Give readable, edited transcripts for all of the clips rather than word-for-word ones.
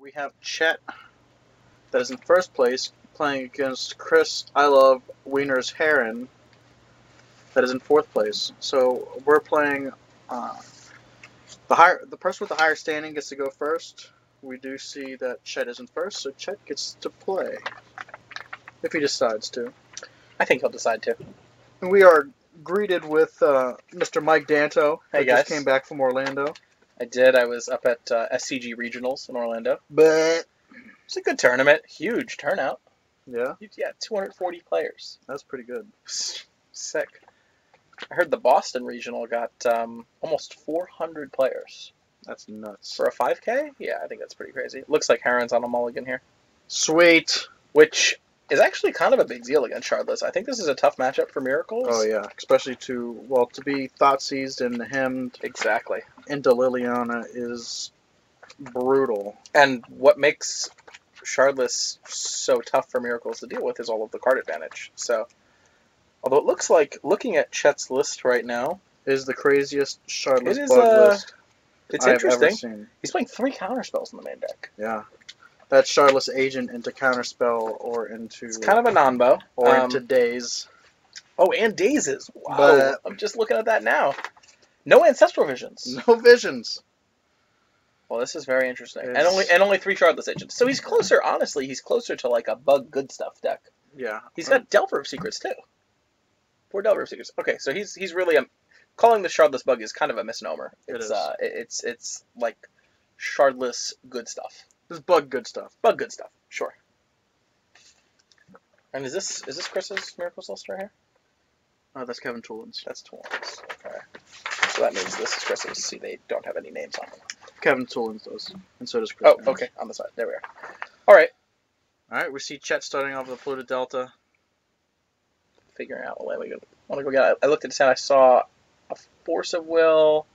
we have Chet that is in first place playing against Chris I Love Wiener's Herron that is in fourth place. So we're playing the person with the higher standing gets to go first. We do see that Chet is in first, so Chet gets to play if he decides to. I think he'll decide to. And we are greeted with Mr. Mike Danto, who Hey, guys. just came back from Orlando. I did. I was up at SCG Regionals in Orlando. But It's a good tournament. Huge turnout. yeah, 240 players. that's pretty good. Sick. I heard the Boston Regional got almost 400 players. That's nuts. For a 5K? Yeah, I think that's pretty crazy. Looks like Herron's on a mulligan here. Sweet. Which is actually kind of a big deal against Shardless. I think this is a tough matchup for Miracles. Oh yeah, especially to be thought seized and hemmed Exactly. into Liliana is brutal. And what makes Shardless so tough for Miracles to deal with is all of the card advantage. So, although it looks like, looking at Chet's list right now, Is the craziest Shardless It is, BUG list it's I've ever interesting. seen. He's playing 3 counterspells in the main deck. Yeah, that Shardless Agent into Counterspell or into It's kind of a non-bow. into Daze. Oh, and Dazes. Wow. But- I'm just looking at that now. No Ancestral Visions. No visions. Well, this is very interesting. And It's- only 3 Shardless Agents. So he's closer, honestly, he's closer to like a Bug Good Stuff deck. Yeah, He's got Delver of Secrets too. 4 Delver of Secrets. Okay, so he's really calling the Shardless Bug is kind of a misnomer. It's like Shardless Good Stuff. This is Bug good stuff. Bug Good Stuff, sure. And is this Chris's Miracles list right here? Oh, that's Kevin Toolin's. That's Toolin's. Okay. So that means this is Chris's. See, they don't have any names on them. Kevin Toolin's does, and so does Chris. Oh, Herron. okay, on the side. There we are. All right. All right, we see Chet starting off with a Polluted Delta. Figuring out what we want to go get. I looked at his hand. I saw a Force of Will.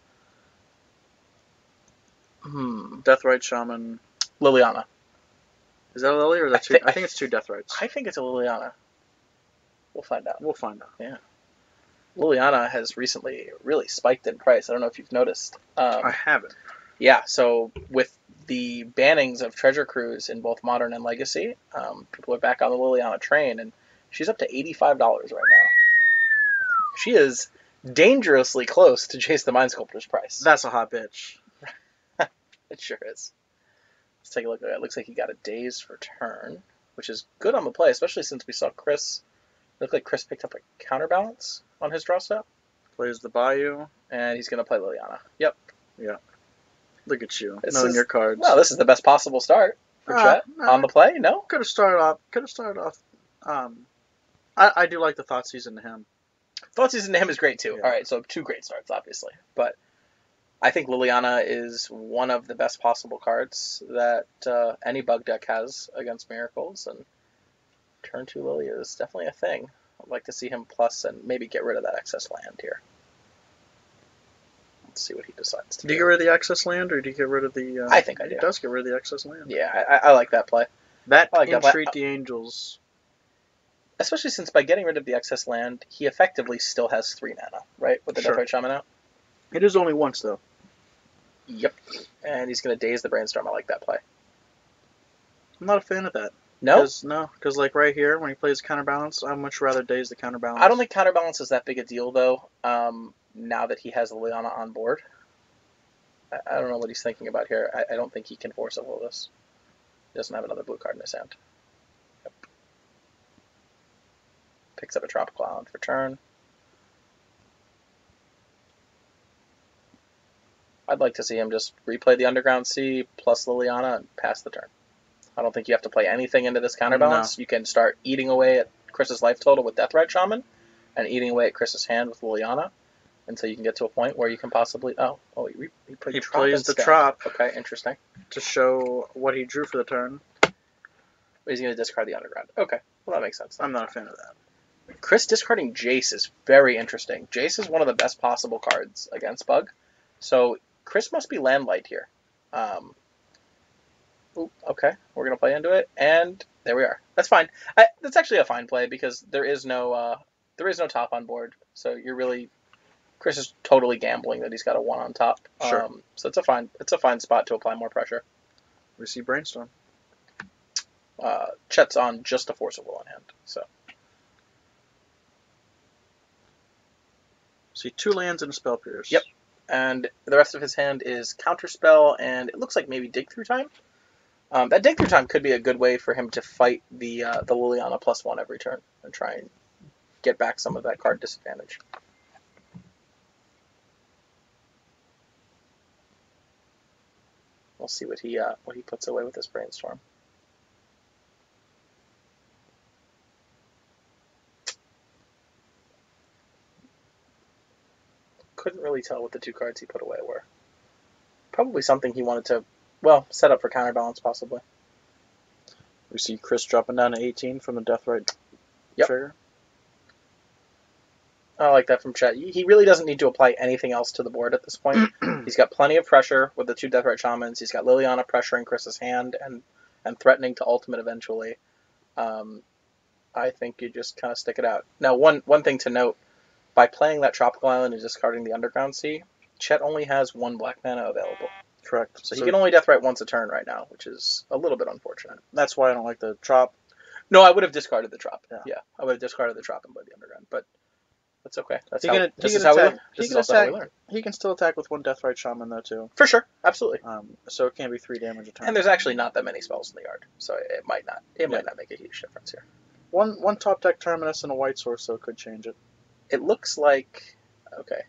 Deathrite Shaman. Liliana. Is that a Lily or is that two? I think it's 2 Deathrites. I think it's a Liliana. We'll find out. We'll find out. Yeah. Liliana has recently really spiked in price. I don't know if you've noticed. I haven't. Yeah, so with the bannings of Treasure Cruise in both Modern and Legacy, people are back on the Liliana train, and she's up to $85 right now. She is dangerously close to Chase the Mind Sculptor's price. That's a hot bitch. It sure is. Let's take a look at it. It looks like he got a Daze for turn, which is good on the play, especially since we saw Chris. It looked like Chris picked up a Counterbalance on his draw step. Plays the Bayou. And he's going to play Liliana. Yep. Yeah. Look at you, This knowing is- your cards. Well, this is the best possible start for Chet on the play. No? Could have started off. I do like the Thought Season to him. Thoughtseize into him is great too. Yeah. All right, so 2 great starts, obviously. But I think Liliana is one of the best possible cards that any bug deck has against Miracles. And turn 2 Lily is definitely a thing. I'd like to see him plus and maybe get rid of that excess land here. Let's see what he decides to Do you get rid of the excess land, or do you get rid of the... I think I do. He does get rid of the excess land. Yeah, I like that play. That I like that play. Entreat the Angels. Especially since by getting rid of the excess land, he effectively still has 3 mana, right? With the Sure. Deathrite Shaman out. It is only once, though. Yep. And he's going to Daze the Brainstorm. I like that play. I'm not a fan of that. No? Because like right here, when he plays Counterbalance, I'd much rather Daze the Counterbalance. I don't think Counterbalance is that big a deal, though, now that he has Liliana on board. I don't know what he's thinking about here. I don't think he can force all this. He doesn't have another blue card in his hand. Yep. Picks up a Tropical Island for turn. I'd like to see him just replay the Underground Sea plus Liliana and pass the turn. I don't think you have to play anything into this Counterbalance. No. You can start eating away at Chris's life total with Deathrite Shaman and eating away at Chris's hand with Liliana until you can get to a point where you can possibly... he plays the instead. Trop. Okay, interesting. To show what he drew for the turn. But he's going to discard the Underground. Okay, well that makes sense. I'm not a fan of that. Chris discarding Jace is very interesting. Jace is one of the best possible cards against Bug. So Chris must be Landlight here. Okay, we're going to play into it, and there we are. That's fine. That's actually a fine play because there is no top on board. So you're really... Chris is totally gambling that he's got a 1 on top. Sure. So it's a fine spot to apply more pressure. We see Brainstorm. Chet's on just a Force of Will in hand, so. See 2 lands and a Spell Pierce. Yep. And the rest of his hand is Counterspell, and it looks like maybe Dig Through Time. That Dig Through Time could be a good way for him to fight the Liliana +1 every turn and try and get back some of that card disadvantage. We'll see what he puts away with this Brainstorm. Couldn't really tell what the 2 cards he put away were. Probably something he wanted to, well, set up for counterbalance, possibly. We see Chris dropping down to 18 from the Deathrite trigger. I like that from Chet. He really doesn't need to apply anything else to the board at this point. He's got plenty of pressure with the 2 Deathrite Shamans. He's got Liliana pressuring Chris's hand and threatening to ultimate eventually. I think you just kind of stick it out. Now, one thing to note, by playing that Tropical Island and discarding the Underground Sea, Chet only has 1 black mana available. Correct. So he can only Deathrite once a turn right now, which is a little bit unfortunate. That's why I don't like the Trop. No, I would have discarded the Trop. Yeah, I would have discarded the Trop and played the Underground, but that's okay. This He is how we learn. This is also how we learn. He can still attack with 1 Deathrite Shaman, though, too. For sure, absolutely. So it can't be 3 damage a turn. And there's actually not that many spells in the yard, so it might not make a huge difference here. One top deck Terminus and a white source, though, could change it. It looks like, okay,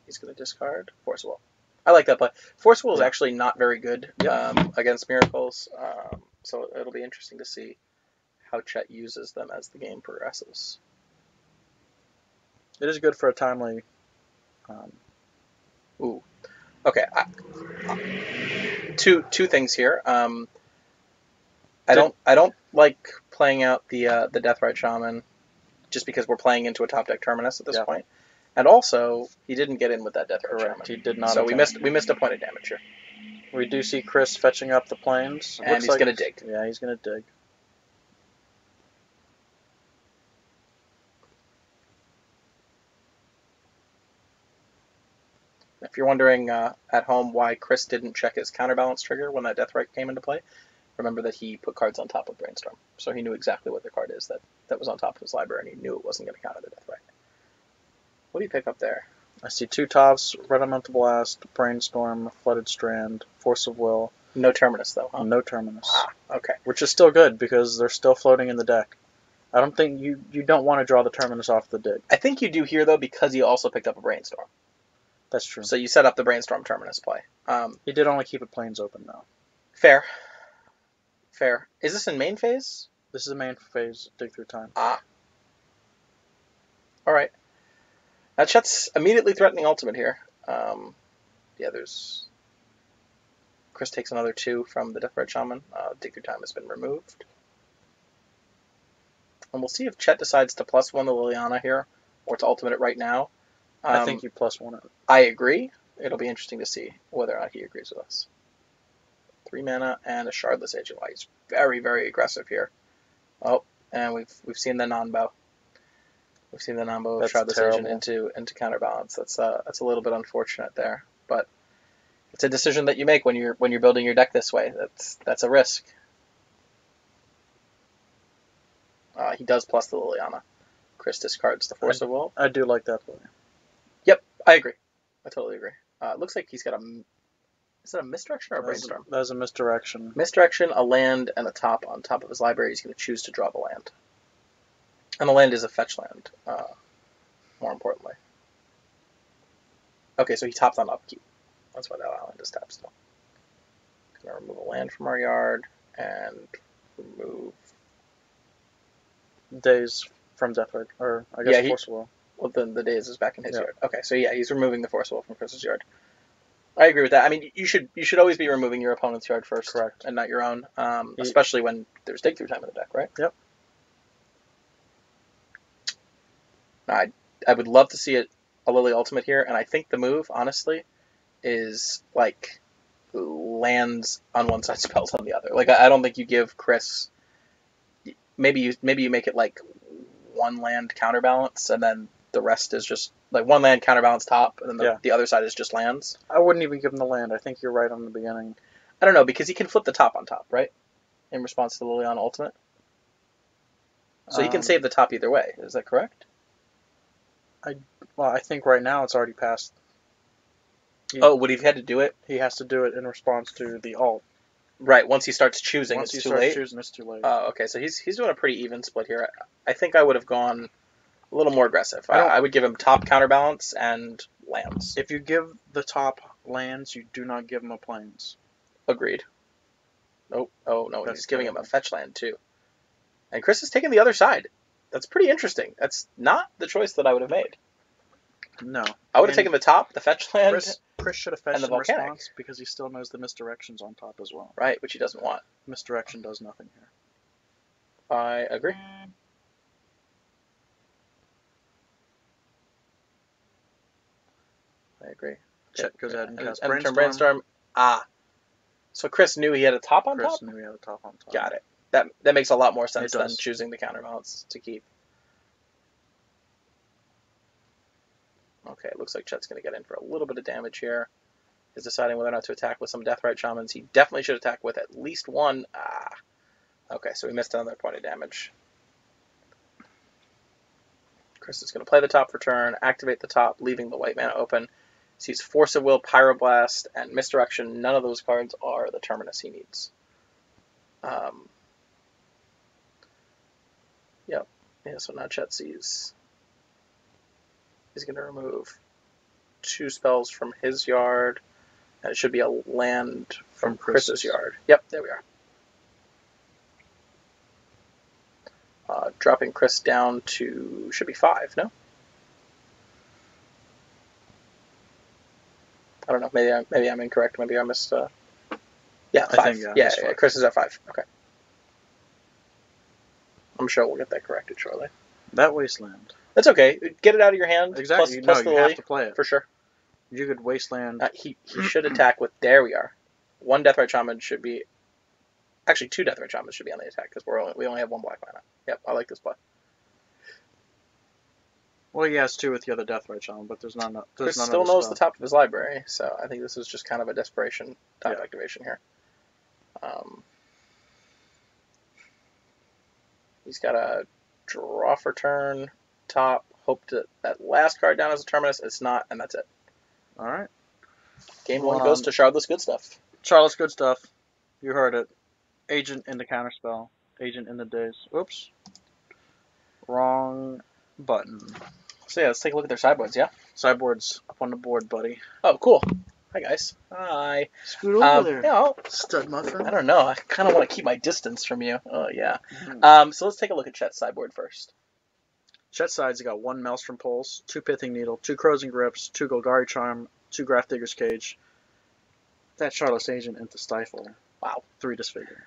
he's going to discard Force Will. I like that play. Force Will is actually not very good against Miracles, so it'll be interesting to see how Chet uses them as the game progresses. It is good for a timely. Ooh, okay. Two things here. I don't like playing out the Deathrite Shaman just because we're playing into a top deck Terminus at this point. And also, he didn't get in with that Deathrite Shaman. He did not. So we missed a point of damage here. We do see Chris fetching up the plains. And he's going to dig. Yeah, he's going to dig. If you're wondering at home why Chris didn't check his counterbalance trigger when that Deathrite came into play, remember that he put cards on top of Brainstorm. So he knew exactly what the card is that was on top of his library, and he knew it wasn't going to counter the Deathrite. What do you pick up there? I see 2 Tops, Red Elemental Blast, Brainstorm, Flooded Strand, Force of Will. No Terminus, though, huh? No Terminus. Okay. Which is still good, because they're still floating in the deck. I don't think you don't want to draw the Terminus off the dig. I think you do here, though, because he also picked up a Brainstorm. That's true. So you set up the Brainstorm Terminus play. He did only keep a plains open, though. Fair. Is this in main phase? This is the main phase, Dig Through Time. All right. Now Chet's immediately threatening ultimate here. There's... Chris takes another 2 from the Deathrite Shaman. Dig Through Time has been removed. And we'll see if Chet decides to +1 the Liliana here, or to ultimate it right now. I think you +1 it. I agree. It'll be interesting to see whether or not he agrees with us. 3 mana and a Shardless Agent. Wow, he's very, very aggressive here. Oh, and we've seen the non-bow. We've seen the non-bow of Shardless Agent into counterbalance. That's a little bit unfortunate there, but it's a decision that you make when you're building your deck this way. That's a risk. He does plus the Liliana. Chris discards the Force of Will. I do like that play. Yep, I agree. I totally agree. It looks like he's got is it a misdirection or a Brainstorm? That was a misdirection. Misdirection, a land, and a top on top of his library. He's going to choose to draw the land. And the land is a fetch land, more importantly. Okay, so he topped on upkeep. That's why that island is tapped still. Going to remove a land from our yard and remove... Days from Deathrite, or I guess Force of Will. Well, then the Days is back in his yard. Okay, so yeah, he's removing the Force of Will from Chris's yard. I agree with that. I mean, you should always be removing your opponent's yard first, correct, and not your own, especially when there's Dig Through Time in the deck, right? Yep. I would love to see a Lily Ultimate here, and I think the move, honestly, is like lands on one side, spells on the other. Like I don't think you give Chris. Maybe you make it like 1 land counterbalance, and then the rest is just like 1 land counterbalance top, and then the other side is just lands. I wouldn't even give him the land. I think you're right on the beginning. I don't know, because he can flip the top on top, right? In response to the Liliana Ultimate. So he can save the top either way. Is that correct? Well, I think right now it's already passed. Oh, would he have had to do it? He has to do it in response to the alt. Right, once he starts choosing, Once it's he too late? choosing, it's too late. Oh, okay, so he's doing a pretty even split here. I think I would have gone a little more aggressive. I would give him top counterbalance and lands. If you give the top lands, you do not give him a plains. Agreed. Oh no, That's he's giving him a terrible. fetch land too. And Chris is taking the other side. That's pretty interesting. That's not the choice that I would have made. No. I would have taken the top, the fetch land, Chris should have fetched and the in volcanic. response because he still knows the misdirections on top as well. Right, which he doesn't want. Misdirection does nothing here. I agree. I agree. Chet goes ahead and casts turn Brainstorm. Ah. So Chris knew he had a top on top? Chris knew he had a top on top. Got it. That makes a lot more sense It than does. choosing the counterbalance to keep. Okay, it looks like Chet's going to get in for a little bit of damage here. He's deciding whether or not to attack with some Deathrite Shamans. He definitely should attack with at least one. Ah. Okay, so he missed another point of damage. Chris is going to play the top for turn, activate the top, leaving the white mana open. Sees Force of Will, Pyroblast, and Misdirection. None of those cards are the Terminus he needs. Yep. Yeah, so now Chet sees. He's going to remove 2 spells from his yard, and it should be a land from Chris's yard. Yep, there we are. Dropping Chris down to, should be 5, no? I don't know, maybe I'm incorrect, maybe I missed, yeah, 5. I think, yeah, Chris is at 5, okay. I'm sure we'll get that corrected shortly. That Wasteland. That's okay, get it out of your hand. Exactly, Plus you the have to play it. For sure. You could Wasteland. He should attack with, there we are. 1 Deathrite Shaman should be, actually 2 Deathrite Shamans should be on the attack, because we only have 1 black mana. Yep, I like this play. Well, he has 2 with the other Deathrite Shaman, but there's none. Chris still knows the top of his library, so I think this is just kind of a desperation top activation here. He's got a draw for turn, top, hope that last card down as a Terminus. It's not, and that's it. All right. Game 1 goes to Shardless Good Stuff. Shardless Good Stuff. You heard it. Agent in the counterspell. Agent in the days. Oops. Wrong button. So yeah, let's take a look at their sideboards, yeah? Sideboard's up on the board, buddy. Oh, cool. Hi, guys. Hi. Scoot over there. Yeah, Stud muffin. I don't know. I kind of want to keep my distance from you. Oh, yeah. So let's take a look at Chet's sideboard first. Chet's side's got 1 Maelstrom Pulse, 2 Pithing Needle, 2 Crows and Grips, 2 Golgari Charm, 2 Grafdigger's Cage. That Shardless Agent into Stifle. Wow. 3 Disfigure.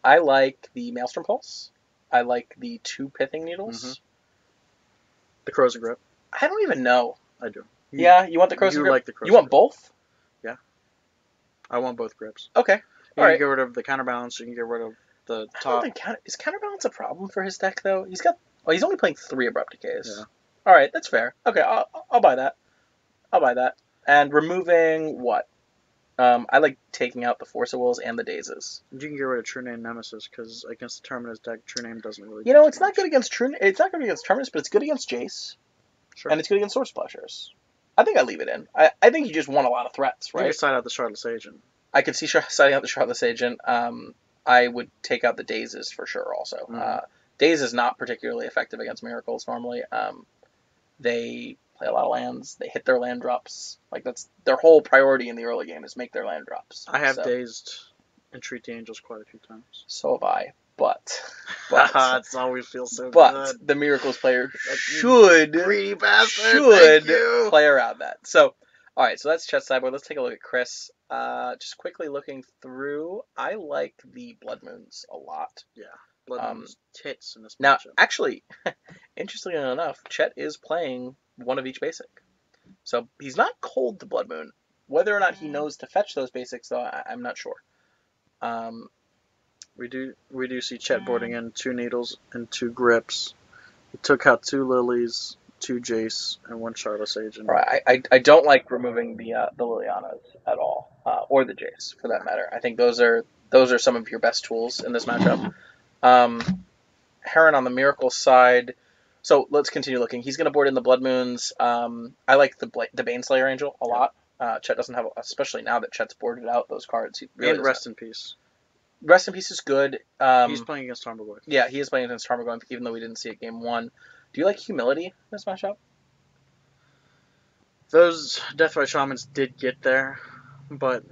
I like the Maelstrom Pulse. I like the 2 Pithing Needles. The Crows and Grip. I don't even know. I do. You want the Crows and Grip? Like the Crows you want both? Yeah. I want both grips. Okay. You can get rid of the counterbalance. You can get rid of the top. I don't think is counterbalance a problem for his deck though. He's only playing 3 Abrupt Decays. Yeah. All right, that's fair. Okay, I'll buy that. I'll buy that. And removing what? I like taking out the Force of Wills and the Dazes. You can get rid of True Name Nemesis because against the Terminus deck, True Name doesn't really. It's not good against It's not good against Terminus, but it's good against Jace. Sure. And it's good against Source Splashers. I think I leave it in. I think you just want a lot of threats, right? You can side out the Shardless Agent. I could see siding out the Shardless Agent. I would take out the Dazes for sure also. Daze is not particularly effective against Miracles normally. They play a lot of lands. They hit their land drops. Like that's their whole priority in the early game is make their land drops. I have Dazed Entreat the Angels quite a few times. So have I. But it's always feels so but good. The Miracles player should greedy bastard should play around that. So all right, so that's Chet's sideboard. Let's take a look at Chris. Just quickly looking through, I like the Blood Moons a lot. Yeah, Blood Moons tits in this now, matchup. actually, interestingly enough, Chet is playing one of each basic. So he's not cold to Blood Moon. Whether or not he knows to fetch those basics, though, I'm not sure. We do see Chet boarding in 2 Needles and 2 Grips. He took out 2 Lilies, 2 Jace, and 1 Shardless Agent. Right. I don't like removing the Lilianas at all. or the Jace for that matter. I think those are some of your best tools in this matchup. Herron on the Miracle side. So let's continue looking. He's going to board in the Blood Moons. I like the Baneslayer Angel a lot. Chet doesn't have, especially now that Chet's boarded out those cards. He really and Rest in Peace. Rest in Peace is good. He's playing against Tarmogoyf. Yeah, he is playing against Tarmogoyf, even though we didn't see it game 1. Do you like Humility in this matchup? Those Deathrite Shamans did get there, but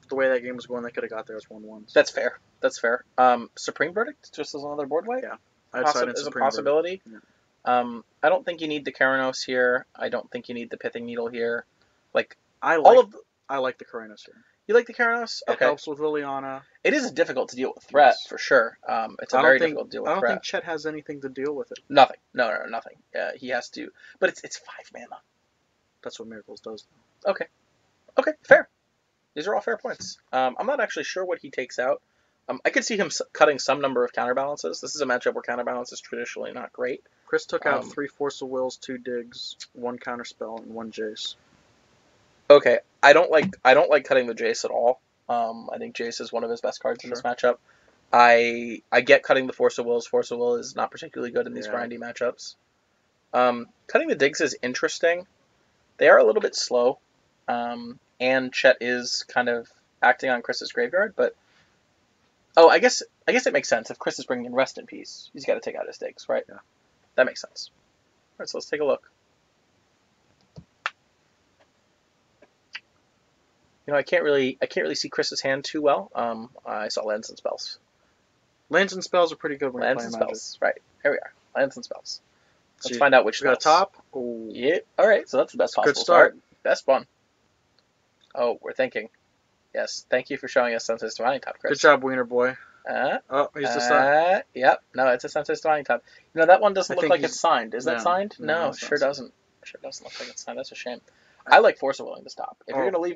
the way that game was going, they could have got there as 1-1s. That's fair. That's fair. Supreme Verdict, just as another board wipe? Yeah. I'd side in Is a Supreme possibility. Yeah. I don't think you need the Keranos here. I don't think you need the Pithing Needle here. I like the Keranos here. You like the Keranos? It helps with Liliana. It is difficult to deal with threat, for sure. It's a very difficult to deal with threat. I don't think Chet has anything to deal with it. Nothing. No, nothing. He has to. But it's 5 mana. That's what Miracles does. Okay, fair. These are all fair points. I'm not actually sure what he takes out. I could see him cutting some number of counterbalances. This is a matchup where counterbalance is traditionally not great. Chris took out 3 Force of Wills, 2 Digs, 1 Counterspell, and 1 Jace. Okay, I don't like cutting the Jace at all. I think Jace is one of his best cards in this matchup. I get cutting the Force of Wills. Force of Will is not particularly good in these grindy matchups. Cutting the Digs is interesting. They are a little bit slow, and Chet is kind of acting on Chris's graveyard. But I guess it makes sense if Chris is bringing in Rest in Peace. He's got to take out his Digs, right? Yeah, that makes sense. All right, so let's take a look. I can't really see Chris's hand too well. I saw Lands and Spells. Lands and Spells are pretty good when you're playing Magic. Spells, right? Here we are. Lands and Spells. Let's find out which spells. Got a top? Ooh. Yeah. All right, so that's the best possible good start. Best one. Oh, we're thinking. Yes, thank you for showing us Sensei's Divining Top, Chris. Good job, Wiener boy. He's just Yep. No, it's a Sensei's Divining Top. That one doesn't look like it's signed. Is that signed? No, sure doesn't. Sure doesn't look like it's signed. That's a shame. I like Force of Will in this top. If you're gonna leave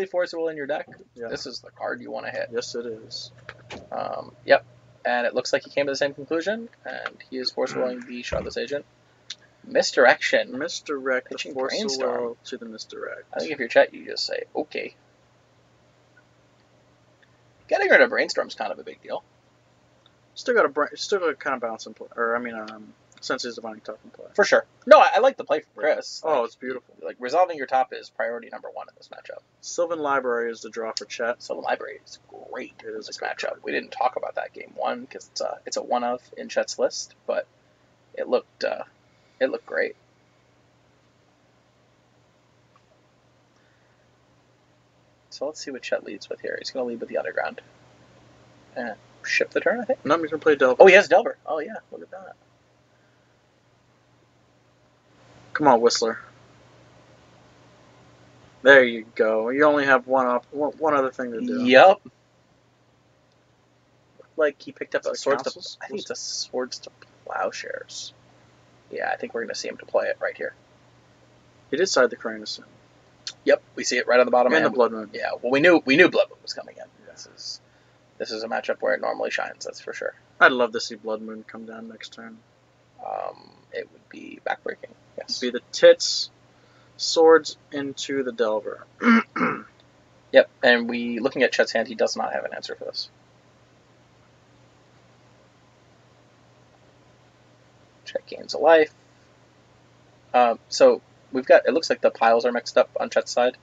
Force of Will in your deck, this is the card you want to hit. Yes, it is. Yep. And it looks like he came to the same conclusion, and he is Force Willing the Shardless Agent. Misdirection. Misdirect the Force of Will to the Misdirect. I think if you're Chet, you just say, okay. Getting rid of Brainstorm is kind of a big deal. Still got to kind of balance and play. Sensei's Divining Top in play. For sure. No, I like the play from Chris. It's beautiful. Resolving your top is priority number 1 in this matchup. Sylvan Library is the draw for Chet. Sylvan Library is great in this matchup. Card. We didn't talk about that game 1 because it's a one of in Chet's list, but it looked great. So let's see what Chet leads with here. He's going to lead with the Underground. And ship the turn, I think? No, he's going to play Delver. Oh, he has Delver. Oh, yeah. Look at that. Come on, Whistler. There you go. You only have one other thing to do. Yep. Like he picked up a Swords to... I think it's a Swords to Plowshares. Yeah, I think we're going to see him deploy it right here. He did side the Keranos in. Yep, we see it right on the bottom. And the Blood Moon. Yeah, well, we knew Blood Moon was coming in. Yeah. This is a matchup where it normally shines, that's for sure. I'd love to see Blood Moon come down next turn. It would be backbreaking. Yes. It'd be the Tits, Swords into the Delver. Yep, and looking at Chet's hand, he does not have an answer for this. Chet gains a life. So we've got, it looks like the piles are mixed up on Chet's side.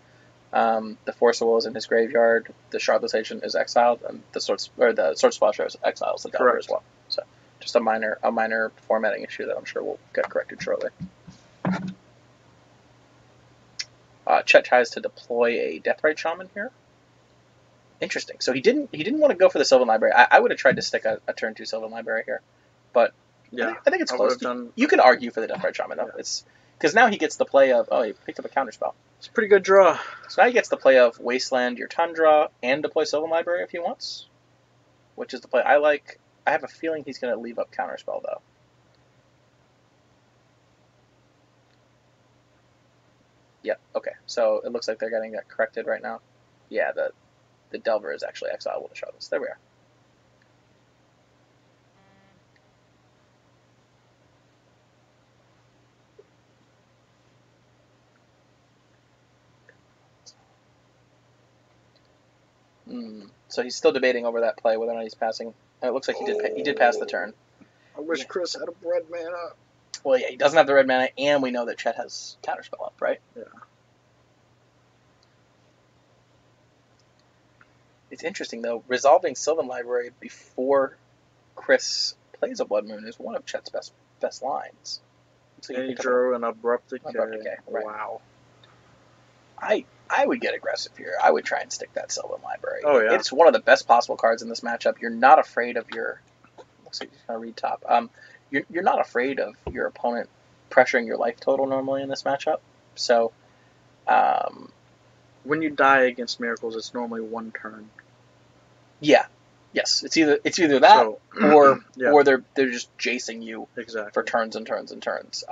The Force of Will is in his graveyard, the Shardless Agent is exiled, and the Sword Splasher exiles the Delver as well. So just a minor formatting issue that I'm sure will get corrected shortly. Chet tries to deploy a Deathrite Shaman here. Interesting. So he didn't want to go for the Sylvan Library. I would have tried to stick a turn 2 Sylvan Library here, but yeah, I think it's close. You can argue for the Deathrite Shaman though. Yeah. It's because now he gets the play of he picked up a counterspell. It's a pretty good draw. So now he gets the play of Wasteland your Tundra and deploy Sylvan Library if he wants, which is the play I like. I have a feeling he's going to leave up counterspell though. Yep. Okay. So it looks like they're getting that corrected right now. Yeah. The Delver is actually exiled with the Shardless. There we are. So he's still debating over that play, whether or not he's passing. It looks like he did pass the turn. I wish Chris had a red mana. Well, yeah, he doesn't have the red mana, and we know that Chet has Counterspell up, right? Yeah. It's interesting, though. Resolving Sylvan Library before Chris plays a Blood Moon is one of Chet's best lines. So and he drew an Abrupt Decay. Right. Wow. I would get aggressive here. I would try and stick that Sylvan Library. Oh, yeah. It's one of the best possible cards in this matchup. You're not afraid of your... Looks like he's going to read top. You're not afraid of your opponent pressuring your life total normally in this matchup. So... when you die against Miracles, it's normally one turn. Yeah. Yes. It's either that or yeah. or they're just chasing you exactly for turns and turns and turns.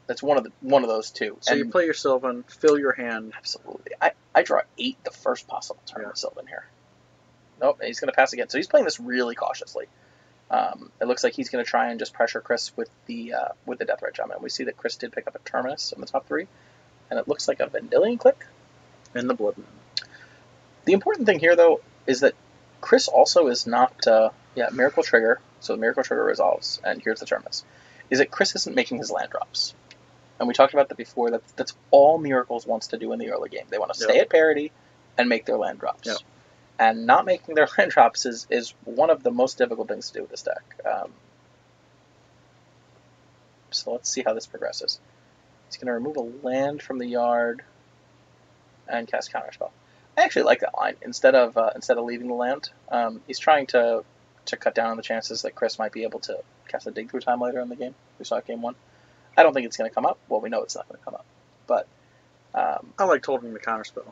That's one of those two. So you play your Sylvan, fill your hand. Absolutely. I draw 8 the first possible turn with Sylvan here. Nope, he's going to pass again. So he's playing this really cautiously. It looks like he's going to try and just pressure Chris with the Deathrite Shaman. We see that Chris did pick up a Terminus in the top 3, and it looks like a Vendilion Click. And the Blood Moon. The important thing here, though, is that Chris also is not... Miracle Trigger. So the Miracle Trigger resolves, and here's the Terminus. Is that Chris isn't making his land drops. And we talked about that before. That's all Miracles wants to do in the early game. They want to stay at parity and make their land drops. Yep. And not making their land drops is one of the most difficult things to do with this deck. So let's see how this progresses. He's going to remove a land from the yard and cast Counterspell. I actually like that line. Instead of leaving the land, he's trying to cut down on the chances that Chris might be able to cast a Dig Through Time later in the game. We saw it game 1. I don't think it's going to come up. Well, we know it's not going to come up. But I like holding the Counterspell.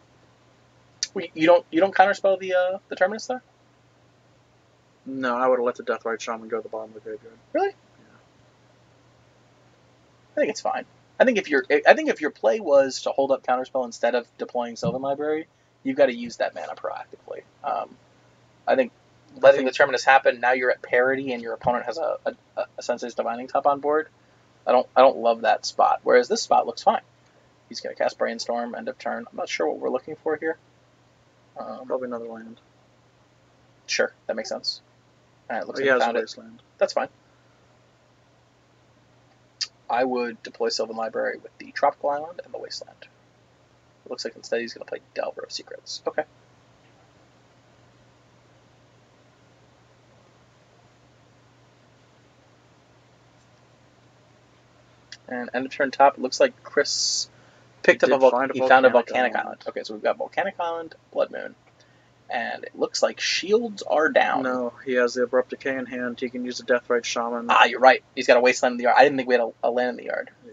You don't Counterspell the Terminus there? No, I would have let the Deathrite Shaman go to the bottom of the graveyard. Really? Yeah. I think it's fine. I think if your play was to hold up Counterspell instead of deploying Sylvan Library, you've got to use that mana proactively. I think letting the Terminus happen, now you're at parity and your opponent has a Sensei's Divining Top on board. I don't love that spot. Whereas this spot looks fine. He's going to cast Brainstorm, end of turn. I'm not sure what we're looking for here. Probably another land. Sure, that makes sense. All right, looks like he he has found a it. wasteland. That's fine. I would deploy Sylvan Library with the Tropical Island and the Wasteland. It looks like instead he's going to play Delver of Secrets. Okay. And end of turn top, it looks like Chris picked up a Volcanic Island. Okay, so we've got Volcanic Island, Blood Moon. And it looks like shields are down. No, he has the Abrupt Decay in hand. He can use the Deathrite Shaman. Ah, you're right. He's got a Wasteland in the yard. I didn't think we had a land in the yard. Yeah.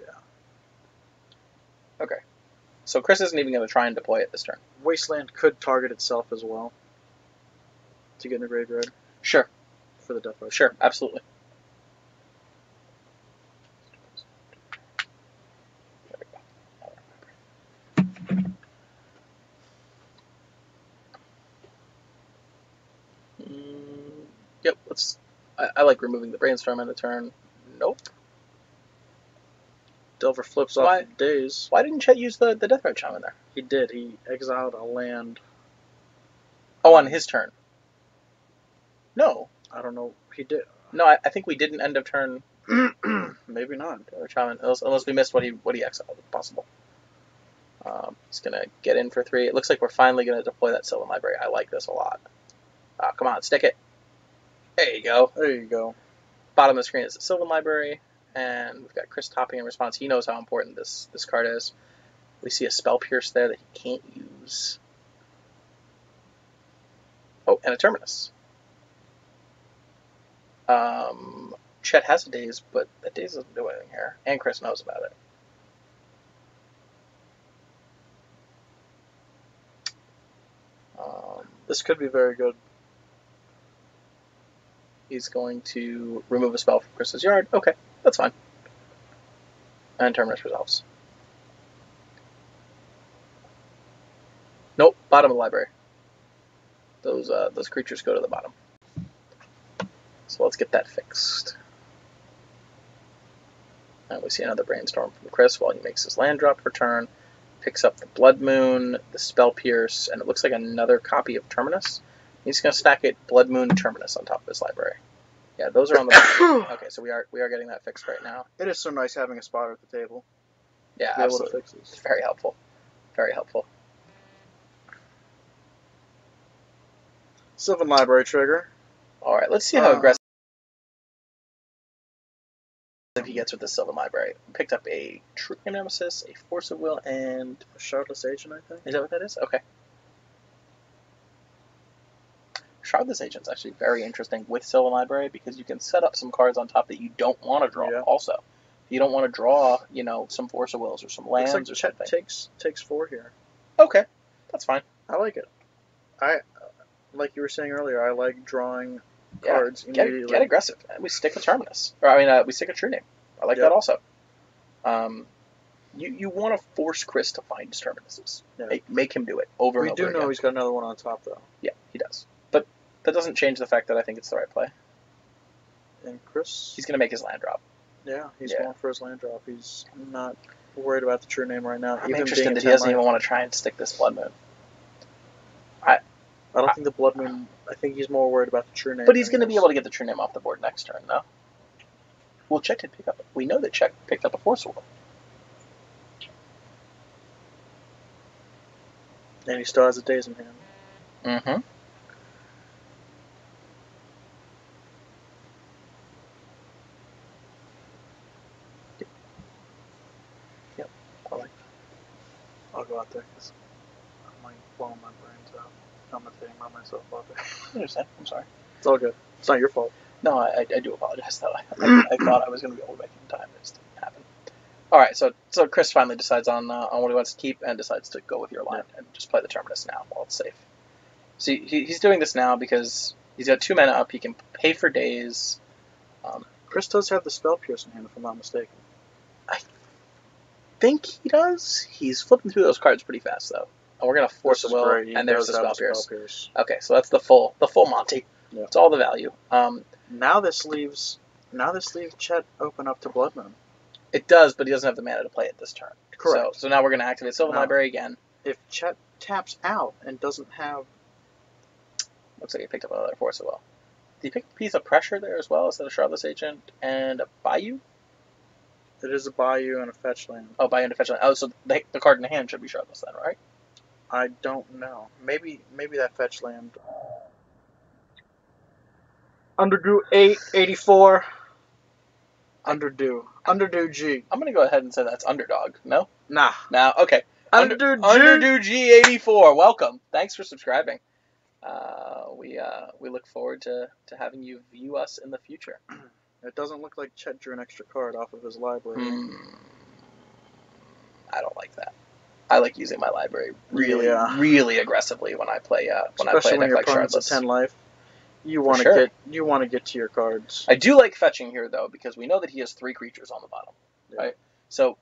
Okay. So Chris isn't even going to try and deploy it this turn. Wasteland could target itself as well to get in the graveyard. Sure. For the Deathrite. Sure, absolutely. Yep, I like removing the Brainstorm end of turn. Nope. Delver flips off Daze. Why didn't Chet use the Deathrite Shaman there? He did. He exiled a land. Oh, on his turn. No. I don't know. He did. No, I think we didn't end of turn. Maybe not. Shaman, unless we missed what he exiled, if possible. He's going to get in for 3. It looks like we're finally going to deploy that Sylvan Library. I like this a lot. Come on, stick it. There you go. There you go. Bottom of the screen is the Sylvan Library, and we've got Chris topping in response. He knows how important this card is. We see a Spell Pierce there that he can't use. Oh, and a Terminus. Chet has a Daze, but that Daze doesn't do anything here, and Chris knows about it. This could be very good. He's going to remove a spell from Chris's yard. Okay, that's fine. And Terminus resolves. Nope, bottom of the library. Those creatures go to the bottom. So let's get that fixed. And we see another Brainstorm from Chris while he makes his land drop return. Picks up the Blood Moon, the Spell Pierce, and it looks like another copy of Terminus. He's going to stack it Blood Moon Terminus on top of his library. Yeah, those are on the bottom. Okay, so we are getting that fixed right now. It is so nice having a spotter at the table. Yeah, To be able to absolutely. fix this. It's very helpful. Very helpful. Sylvan Library trigger. All right, let's see how aggressive he gets with the Sylvan Library. Picked up a True Nemesis, a Force of Will, and A Shardless Agent, I think. is that what that is? Okay. Shardless Agent's actually very interesting with Sylvan Library because you can set up some cards on top that you don't want to draw. Yeah. Also, if you don't want to draw, you know, some Force of Wills or some lands Looks like or Chet something. takes 4 here. Okay, that's fine. I like it. Like you were saying earlier, I like drawing Yeah, cards immediately. get aggressive. We stick a Terminus, or I mean, we stick a True Name. I like that also. You want to force Chris to find his Terminuses. Yeah. Make him do it over and over We do know again. he's got another one on top, though. Yeah, he does. But that doesn't change the fact that I think it's the right play. And Chris, He's going to make his land drop. he's going for his land drop. He's not worried about the True Name right now. I'm interested that he doesn't even want to try and stick this Blood Moon. I don't think the Blood Moon. I think he's more worried about the True Name. But he's going to be able to get the True Name off the board next turn, no? Well, Chet did pick up. We know that Chet picked up a Force Will. And he still has a Daze in hand. Mm-hmm. Yep. I like that. I'll go out there because I'm like blowing my brains out. I'm commentating by myself out there. I understand. I'm sorry. It's all good. It's not your fault. No, I do apologize, though. I thought I was going to be able to make it in time. It just didn't happen. All right, so Chris finally decides on what he wants to keep and decides to go with your line and just play the Terminus now while it's safe. So he's doing this now because he's got 2 mana up. He can pay for days. Chris does have the Spell Pierce in hand, if I'm not mistaken. I think he does. He's flipping through those cards pretty fast, though. And we're going to Force a Will, and there's the Spell Pierce. Okay, so that's the full Monty. Yeah. It's all the value. Now this leaves Chet open up to Blood Moon. It does, but he doesn't have the mana to play it this turn. Correct. So now we're going to activate Sylvan Library again. If Chet taps out and doesn't have... Looks like he picked up another Force of Will. Did he pick a piece of Pressure there as well instead of Shardless Agent and a Bayou? It is a Bayou and a fetch land. Oh, Bayou and a fetch land. Oh, so the card in the hand should be Shardless then, right? I don't know. Maybe that fetch land... Underdue 884. Underdue G. I'm going to go ahead and say that's Underdog. No? Nah. No? Okay. Underdue G84. Welcome. Thanks for subscribing. We look forward to having you view us in the future. It doesn't look like Chet drew an extra card off of his library. I don't like that. I like using my library really aggressively when I play Especially when your opponent's at 10 life. You want to get to your cards. I do like fetching here though because we know that he has 3 creatures on the bottom, right? So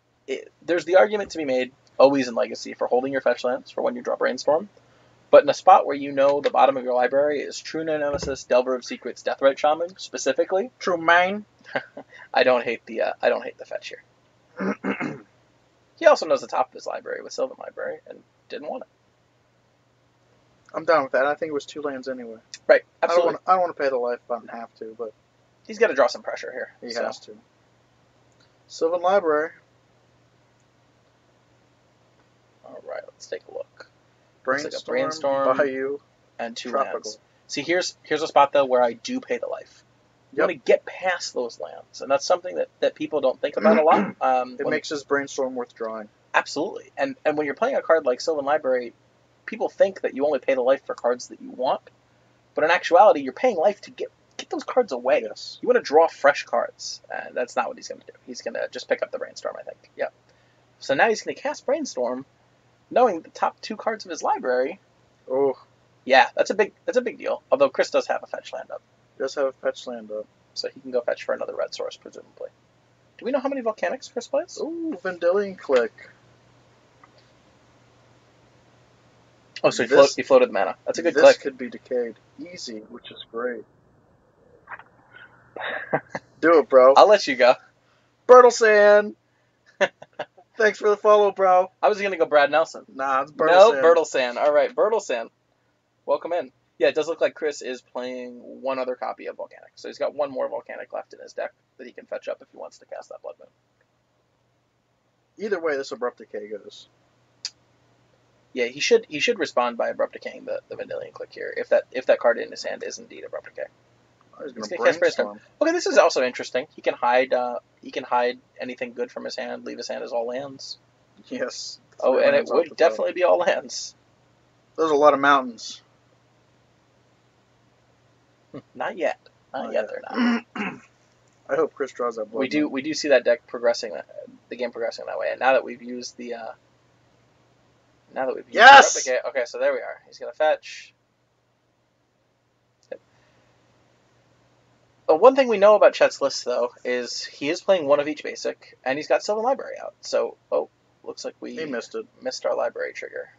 there's the argument to be made always in Legacy for holding your fetch lands for when you draw Brainstorm, but in a spot where you know the bottom of your library is True Nemesis, Delver of Secrets, Deathrite Shaman specifically. True main. I don't hate the fetch here. He also knows the top of his library with Sylvan Library and didn't want it. I'm down with that. I think it was 2 lands anyway. Right, absolutely. I don't want to pay the life if I don't have to, but... He's got to draw some pressure here. He has to. Sylvan Library. All right, let's take a look. Brainstorm, Bayou, and 2 Tropical. lands. See, here's a spot, though, where I do pay the life. You want to get past those lands, and that's something that people don't think about a lot. It makes his Brainstorm worth drawing. Absolutely. And when you're playing a card like Sylvan Library, people think that you only pay the life for cards that you want, but in actuality, you're paying life to get those cards away. Yes. You want to draw fresh cards, and that's not what he's going to do. He's going to just pick up the Brainstorm, I think. Yep. So now he's going to cast Brainstorm, knowing the top 2 cards of his library. Oh. Yeah, that's a big deal. Although Chris does have a fetch land up. He does have a fetch land up. So he can go fetch for another red source, presumably. Do we know how many Volcanics Chris plays? Ooh, Vendilion Click. Oh, so he floated the mana. That's a good click. This could be decayed. Easy, which is great. Do it, bro. I'll let you go. Bertelsan! Thanks for the follow, bro. I was going to go Brad Nelson. Nah, it's Bertelsan. No, Bertelsan. All right, Bertelsan. Welcome in. Yeah, it does look like Chris is playing one other copy of Volcanic. So he's got one more Volcanic left in his deck that he can fetch up if he wants to cast that Blood Moon. Either way, this Abrupt Decay goes. Yeah, he should respond by Abrupt Decaying the Vendilion Click here, if that card in his hand is indeed Abrupt Decay. Oh, he's He's gonna gonna cast brainstorm. Okay, this is also interesting. He can hide anything good from his hand, leave his hand as all lands. Yes. Oh, and it lands off the would top. definitely be all lands. There's a lot of mountains. Not yet. Not yet. They're not. I hope Chris draws that Blood Moon. We do see that deck progressing, the game progressing that way. And now that we've used the Yes! Okay, so there we are. He's gonna fetch. Yep. One thing we know about Chet's list though is he is playing one of each basic, and he's got Sylvan Library out. So looks like we He missed it. Missed our library trigger.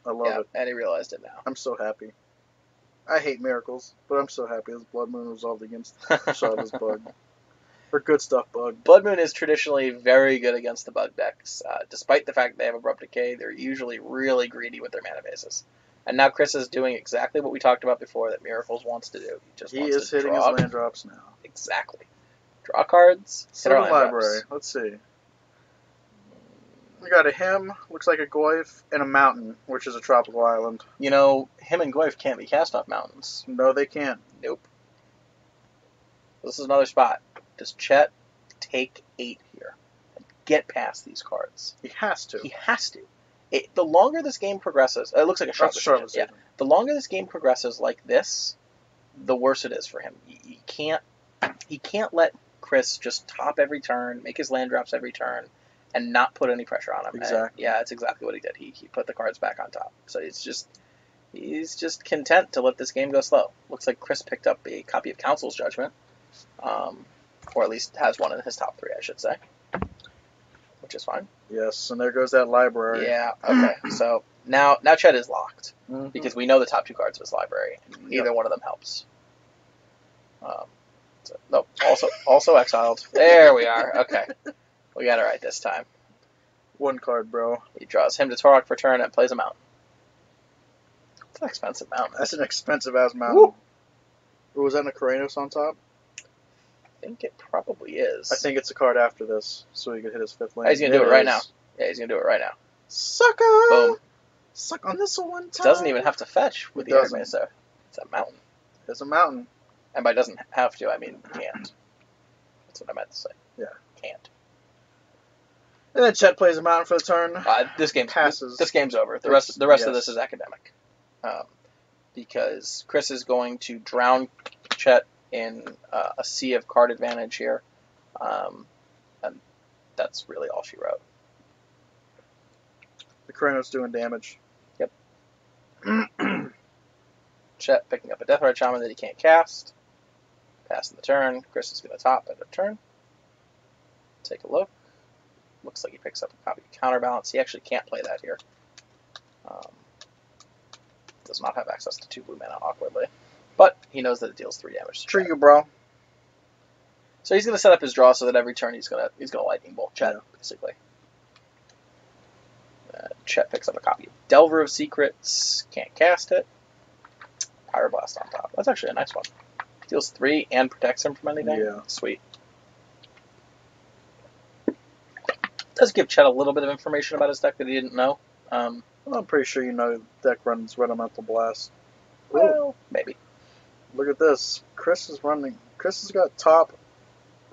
I love it. And he realized it now. I'm so happy. I hate miracles, but I'm so happy this Blood Moon resolved against Shardless BUG. For good stuff, Bug. Blood Moon is traditionally very good against the Bug decks. Despite the fact that they have Abrupt Decay, they're usually really greedy with their mana bases. And now Chris is doing exactly what we talked about before that Miracles wants to do. He is hitting his land drops now. Exactly. Draw cards. Sylvan Library. Let's see. We got a Him, looks like a Goyf, and a Mountain, which is a tropical island. You know, Him and Goyf can't be cast off mountains. No, they can't. Nope. This is another spot. Does Chet take 8 here and get past these cards? He has to. He has to. The longer this game progresses, it looks like a Shardless. Yeah. The longer this game progresses like this, the worse it is for him. He can't let Chris just top every turn, make his land drops every turn, and not put any pressure on him. Exactly. And that's exactly what he did. He put the cards back on top. So he's just content to let this game go slow. Looks like Chris picked up a copy of Council's Judgment, or at least has one in his top 3, I should say, which is fine. Yes, and there goes that library. Yeah. Okay. So now Chet is locked because we know the top 2 cards of his library. Neither one of them helps. Nope. Also exiled. There we are. Okay. We got it right this time. One card, bro. He draws him to Torok for turn and plays a mountain. It's an expensive mountain. That's an expensive-ass mountain. Woo! Was that a Karanos on top? I think it probably is. I think it's a card after this, so he could hit his 5th land. He's going to do it right now. Yeah, he's going to do it right now. Sucker! Boom. Suck on this one time. Doesn't even have to fetch with the Air Mesa. It's a mountain. It's a mountain. And by doesn't have to, I mean can't. That's what I meant to say. Yeah. Can't. And then Chet plays a mountain for the turn. This game passes. This game's over. The rest of this is academic. Because Chris is going to drown Chet in a sea of card advantage here. And that's really all she wrote. The Karanos doing damage. Yep. Chet picking up a Deathrite Shaman that he can't cast. Passing the turn. Chris is going to top at a turn. Take a look. Looks like he picks up a copy of Counterbalance. He actually can't play that here. Does not have access to 2 blue mana, awkwardly. But he knows that it deals 3 damage. True you, bro. So he's going to set up his draw so that every turn he's going to Lightning Bolt Chet, basically. Chet picks up a copy of Delver of Secrets. Can't cast it. Pyroblast on top. That's actually a nice one. Deals 3 and protects him from anything. Yeah. Sweet. Does give Chet a little bit of information about his deck that he didn't know. Well, I'm pretty sure you know deck runs Regimental Blast. Well, maybe. Look at this. Chris has got top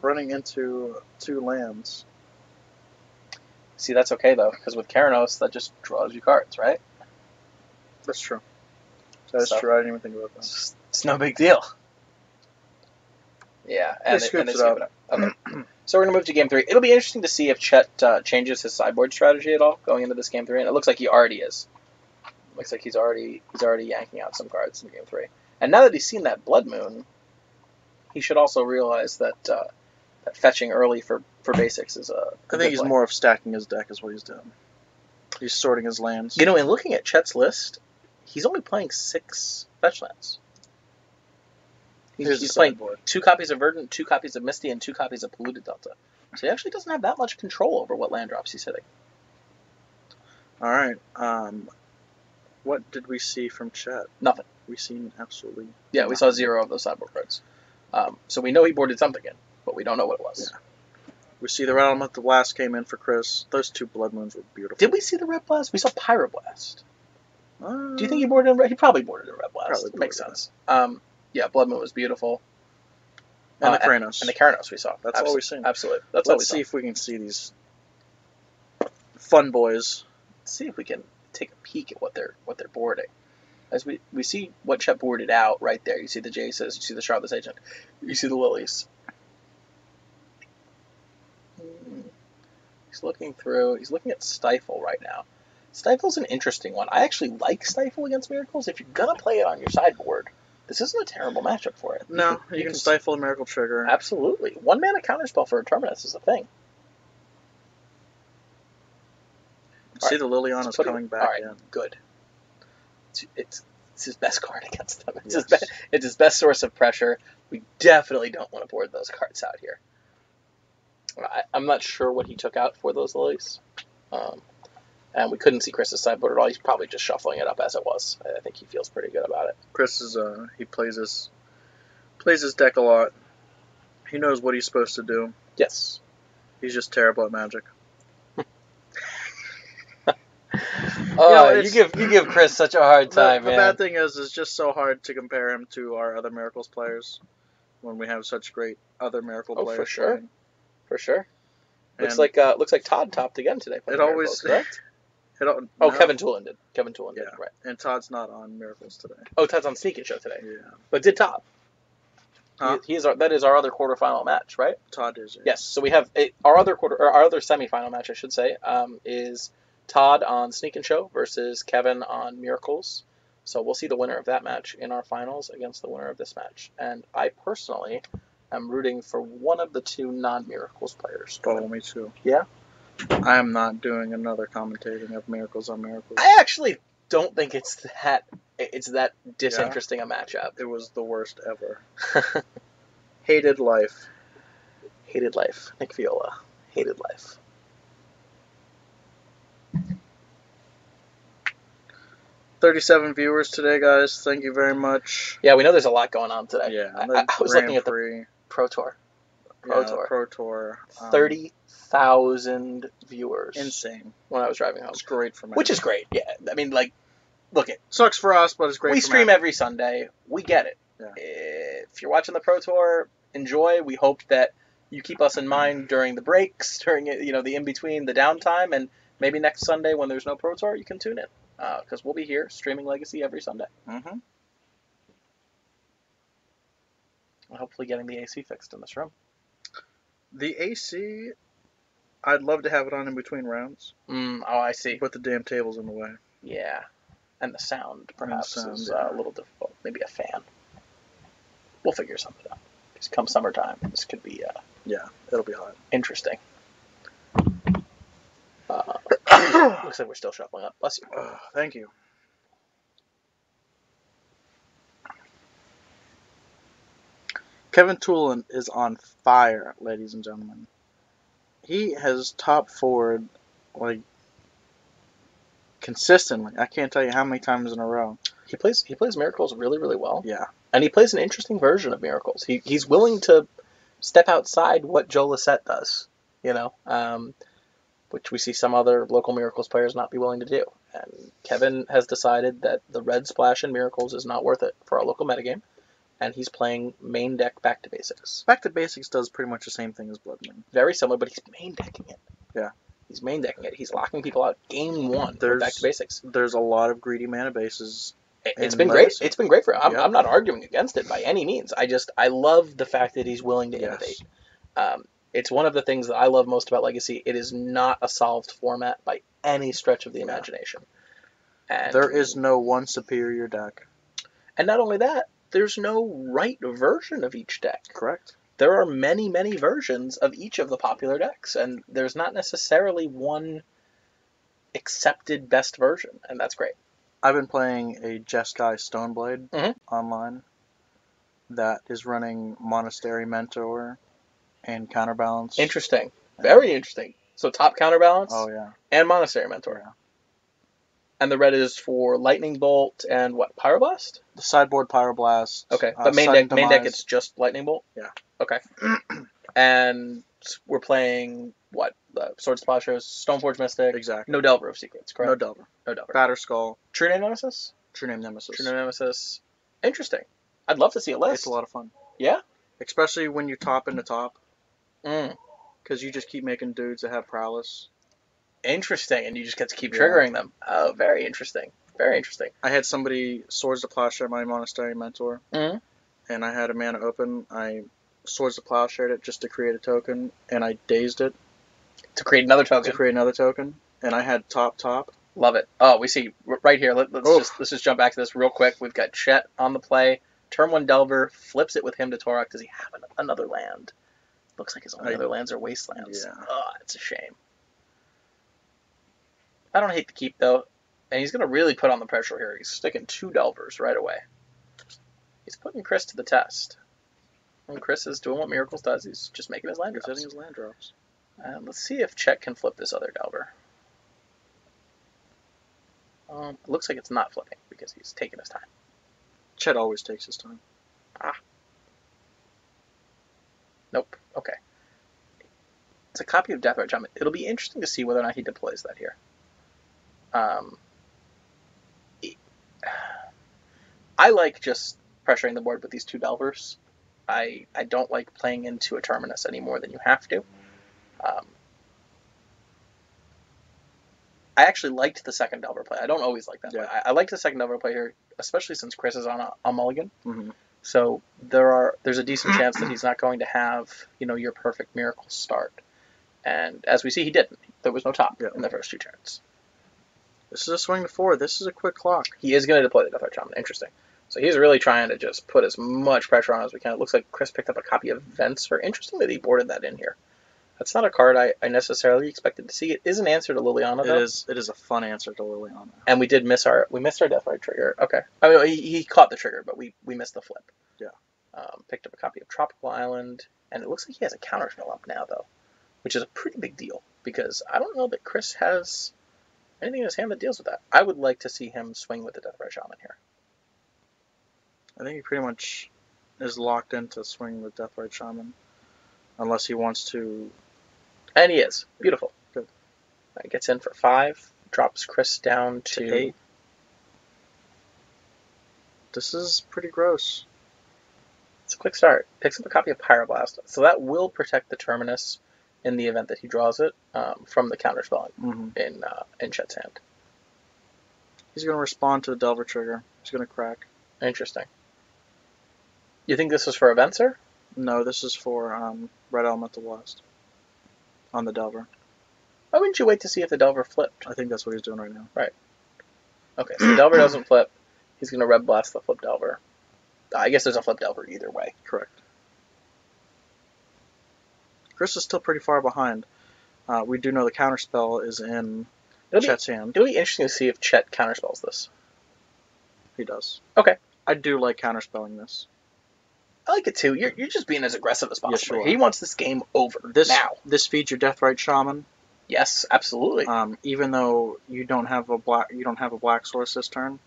running into 2 lands. See, that's okay, though, because with Karanos, that just draws you cards, right? That's true. That's true. I didn't even think about that. It's no big deal. Yeah, and they scoop it up. Okay. So we're going to move to Game 3. It'll be interesting to see if Chet changes his sideboard strategy at all going into this Game 3, and it looks like he already is. Looks like he's already yanking out some cards in Game 3. And now that he's seen that Blood Moon, he should also realize that that fetching early for basics is a I think he's more of stacking his deck is what he's doing. He's sorting his lands. You know, in looking at Chet's list, he's only playing 6 fetch lands. He's playing 2 copies of Verdant, 2 copies of Misty, and 2 copies of Polluted Delta. So he actually doesn't have that much control over what land drops he's hitting. All right. What did we see from Chet? Nothing. We seen absolutely. Yeah, nothing. we saw 0 of those sideboard cards. So we know he boarded something in, but we don't know what it was. Yeah. We see the Realm of the Blast came in for Chris. Those 2 Blood Moons were beautiful. Did we see the Red Blast? We saw Pyroblast. Do you think he Uh, boarded in? He probably boarded in Red Blast. Probably It makes boarded sense. Yeah, Blood Moon was beautiful. and the Kranos. And the Karanos we saw. That's all we've seen. Absolutely. That's all we Let's saw. see if we can see these fun boys. Let's see if we can take a peek at what they're boarding. As we see what Chet boarded out right there. You see the Jaces, you see the Shardless Agent, you see the Lilies. He's looking through. He's looking at Stifle right now. Stifle's an interesting one. I actually like Stifle against Miracles. If you're gonna play it on your sideboard, this isn't a terrible matchup for it. No, you can stifle a Miracle Trigger. Absolutely. 1 mana counterspell for a Terminus is a thing. See, the Liliana's coming back in. Good. It's his best card against them. It's, Yes. it's his best source of pressure. We definitely don't want to board those cards out here. I'm not sure what he took out for those Lilies. And we couldn't see Chris's sideboard at all. He's probably just shuffling it up as it was. I think he feels pretty good about it. Chris is he plays his deck a lot. He knows what he's supposed to do. Yes. He's just terrible at Magic. You give Chris such a hard time, the man. bad thing is, it's just so hard to compare him to our other Miracles players when we have such great other Miracle players. For sure. playing. For sure. And Looks like Todd topped again today. It always correct? no. Kevin Toolin did. Kevin Toolin did, right. And Todd's not on Miracles today. Oh, Todd's on Sneak and Show today. Yeah. But did top. Huh? That is our other quarterfinal match, right? Todd is. Yes. So we have our other semifinal match, I should say, is Todd on Sneak and Show versus Kevin on Miracles. So we'll see the winner of that match in our finals against the winner of this match. And I personally am rooting for one of the 2 non-Miracles players. Oh, me too. Yeah? I am not doing another commentating of Miracles on Miracles. I actually don't think it's that disinteresting a matchup. It was the worst ever. Hated life. Hated life. Nick Feola. Hated life. $37 viewers today, guys. Thank you very much. Yeah, we know there's a lot going on today. Yeah, I was looking at the Pro Tour. Pro Tour. 30,000 viewers. Insane. When I was driving home. It's great for me. Which is great. Yeah. I mean, like, look it. Sucks for us, but it's great. We for stream Matt. every Sunday. We get it. Yeah. If you're watching the Pro Tour, enjoy. We hope that you keep us in mind during the breaks, during the in between, the downtime, and maybe next Sunday when there's no Pro Tour, you can tune in. Because we'll be here streaming Legacy every Sunday. Mm-hmm. And hopefully getting the AC fixed in this room. The AC, I'd love to have it on in between rounds. Oh, I see. But the damn table's in the way. Yeah. And the sound, perhaps, is yeah. a little difficult. Maybe a fan. We'll figure something out. Because come summertime, this could be yeah, it'll be hot. Interesting. Looks like we're still shuffling up. Bless you. Thank you. Kevin Toolin is on fire, ladies and gentlemen. He has top forward, like, consistently. I can't tell you how many times in a row. He plays Miracles really, really well. Yeah. And he plays an interesting version of Miracles. He's willing to step outside what Joe Lissette does, which we see some other local Miracles players not be willing to do. And Kevin has decided that the red splash in Miracles is not worth it for our local metagame, and he's playing main deck Back to Basics. Back to Basics does pretty much the same thing as Blood Moon. Very similar, but he's main decking it. Yeah. He's main decking it. He's locking people out game 1 with Back to Basics. There's a lot of greedy mana bases. It's been great. It's been great for him. I'm Yeah. not arguing against it by any means. I love the fact that he's willing to innovate. It's one of the things that I love most about Legacy. It is not a solved format by any stretch of the imagination. And there is no one superior deck. And not only that, there's no right version of each deck. Correct. There are many, many versions of each of the popular decks, and there's not necessarily one accepted best version, and that's great. I've been playing a Jeskai Stoneblade Mm-hmm. online that is running Monastery Mentor and Counterbalance. Interesting. Very interesting. So top Counterbalance Oh, yeah. and Monastery Mentor. Yeah. And the red is for Lightning Bolt and what? Pyroblast? The sideboard Pyroblast. Okay, but main deck it's just Lightning Bolt? Yeah. Okay. And we're playing what? The Swords to Plowshares, Stoneforge Mystic. Exactly. No Delver of Secrets, correct? No Delver. No Delver. Batterskull. True Name Nemesis? True Name Nemesis. True Name Nemesis. Interesting. I'd love to see a list. It's a lot of fun. Yeah? Especially when you top into top. Mm. Because you just keep making dudes that have prowess. Interesting, and you just get to keep triggering them. Oh, very interesting. Very interesting. I had somebody Swords to Plowshare my Monastery Mentor. Mm-hmm. And I had a mana open. I Swords to Plowshare it just to create a token. And I dazed it. To create another token. And I had top. Love it. Oh, we see right here. Let's just jump back to this real quick. We've got Chet on the play. Turn 1 Delver, flips it with him to Torok. Does he have another land? Looks like his only other lands are Wastelands. Yeah. Oh, it's a shame. I don't hate the keep, though. And he's going to really put on the pressure here. He's sticking 2 Delvers right away. He's putting Chris to the test. And Chris is doing what Miracles does. He's just making his land drops. He's hitting his land drops. Let's see if Chet can flip this other Delver. It looks like it's not flipping because he's taking his time. Chet always takes his time. Nope. Okay. It's a copy of Deathrite Shaman. It'll be interesting to see whether or not he deploys that here. I like just pressuring the board with these 2 Delvers. I don't like playing into a Terminus any more than you have to. I actually liked the second Delver play. I don't always like that play. I liked the second Delver play here, especially since Chris is on a mulligan. Mm-hmm. So there's a decent chance that he's not going to have, your perfect Miracle start. And as we see, he didn't. There was no top in the first 2 turns. This is a swing to 4. This is a quick clock. He is going to deploy the Deathrite Shaman. Interesting. So he's really trying to just put as much pressure on as we can. It looks like Chris picked up a copy of Venser. Interesting that he boarded that in here. That's not a card I necessarily expected to see. It is an answer to Liliana, though. It is a fun answer to Liliana. And we missed our Deathrite trigger. Okay. I mean, he caught the trigger, but we missed the flip. Yeah. Picked up a copy of Tropical Island, and it looks like he has a counterspell up now, though, which is a pretty big deal, because I don't know that Chris has anything in his hand that deals with that. I would like to see him swing with the Deathrite Shaman here. I think he pretty much is locked into swing with Deathrite Shaman, unless he wants to. And he is. Beautiful. Good. Gets in for 5, drops Chris down to 8. This is pretty gross. It's a quick start. Picks up a copy of Pyroblast, so that will protect the Terminus in the event that he draws it from the counterspell in Chet's hand. He's going to respond to the Delver trigger. He's going to crack. Interesting. You think this is for a Venser? No, this is for Red Elemental Blast on the Delver. Why wouldn't you wait to see if the Delver flipped? I think that's what he's doing right now. Right. Okay, so the Delver doesn't flip. He's going to Red Blast the flip Delver. I guess there's a flip Delver either way. Correct. Chris is still pretty far behind. We do know the counterspell is in Chet's hand. It'll be interesting to see if Chet counterspells this. He does. Okay. I do like counterspelling this. I like it too. You're just being as aggressive as possible. Yes, you are. He wants this game over now. This feeds your Deathrite Shaman. Yes, absolutely. Even though you don't have a black source this turn.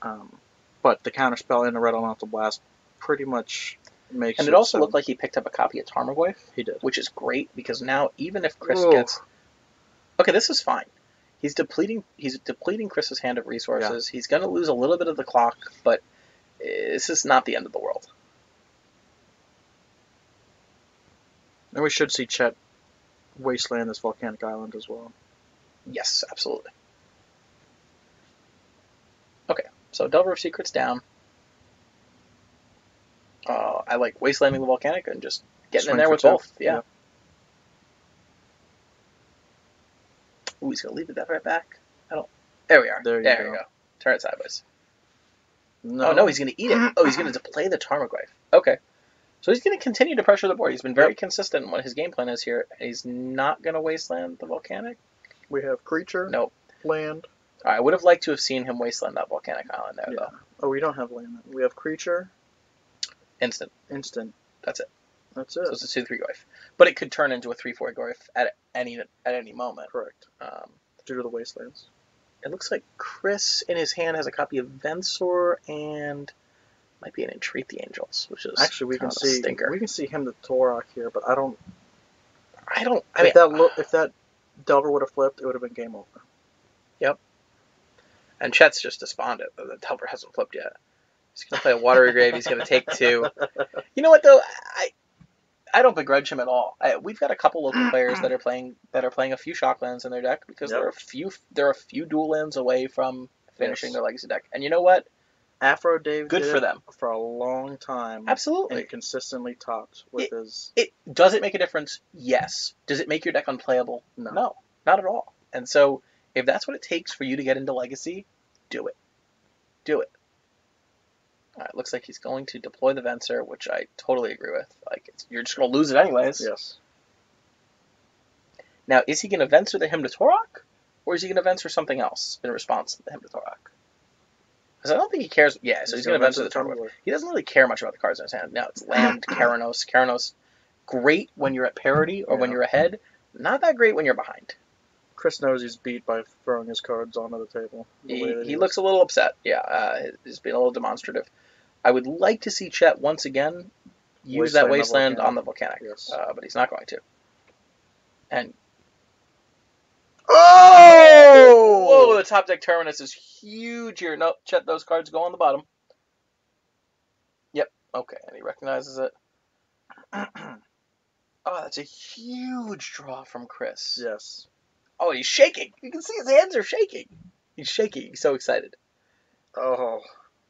But the counterspell in the Red Elemental Blast pretty much makes. And it also looked like he picked up a copy of Tarmogoyf. He did, which is great because now even if Chris gets, okay, this is fine. He's depleting Chris's hand of resources. Yeah. He's going to lose a little bit of the clock, but this is not the end of the world. And we should see Chet wasteland this volcanic island as well. Yes, absolutely. Okay, so Delver of Secrets down. I like wastelanding the volcanic and just getting in there with both. Yeah. Ooh, he's gonna leave the death right back. There we are. There you go. Turn it sideways. No. Oh no, he's gonna eat it. Oh, he's gonna play the Tarmogoyf. Okay. So he's going to continue to pressure the board. He's been very consistent in what his game plan is here. He's not going to wasteland the volcanic. We have creature. Nope. Land. I would have liked to have seen him wasteland that volcanic island there, though. Oh, we don't have land. We have creature. Instant. That's it. That's it. So it's a 2/3 Goyf. But it could turn into a 3/4 Goyf at any moment. Correct. Due to the wastelands. It looks like Chris in his hand has a copy of Venusaur and might be an Entreat the Angels, which is Actually we kind can of a see stinker. him the Torok here, but I don't. If that Delver would have flipped, it would have been game over. Yep. And Chet's just despondent that the Delver hasn't flipped yet. He's gonna play a Watery Grave. He's gonna take 2. You know what though? I don't begrudge him at all. We've got a couple local players that are playing a few Shocklands in their deck because Yep. there are a few dual lands away from finishing Yes. their Legacy deck. And you know what? Afro Dave Good did for it them. for a long time. Absolutely. And consistently topped with his. Does it make a difference? Yes. Does it make your deck unplayable? No, not at all. And so if that's what it takes for you to get into Legacy, do it. Do it. All right, looks like he's going to deploy the Venusaur, which I totally agree with. Like, you're just going to lose it anyways. Yes. Now, is he going to Venusaur the Hymn to Torok? Or is he going to Venusaur something else in response to the Hymn to Torok? Because I don't think he cares. Yeah, so he's going to Venusaur the Tumbler. He doesn't really care much about the cards in his hand. Now, it's land, Keranos. Keranos, great when you're at parity or when you're ahead. Not that great when you're behind. Chris knows he's beat by throwing his cards onto the table. He looks a little upset. Yeah, he's being a little demonstrative. I would like to see Chet once again use that Wasteland on the Volcanic, yes. But he's not going to. And whoa! The top deck Terminus is huge here. No, Chet, those cards go on the bottom. Yep. Okay, and he recognizes it. Oh, that's a huge draw from Chris. Yes. Oh, he's shaking. You can see his hands are shaking. He's shaking. He's so excited. Oh.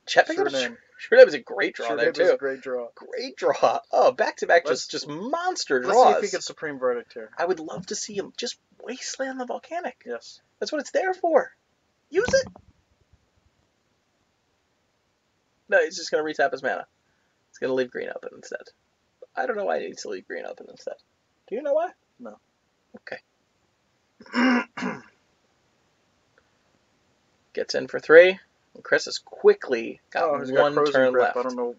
Chet picked up Sure, was a great draw there, too. Was a great draw. Great draw. Oh, back-to-back just monster draws. Let's see if he gets Supreme Verdict here. I would love to see him just Wasteland the Volcanic. Yes. That's what it's there for. Use it. No, he's just going to retap his mana. He's going to leave green open instead. I don't know why he needs to leave green open instead. Do you know why? No. Okay. Gets in for 3. And Chris has quickly got one turn left. I don't know.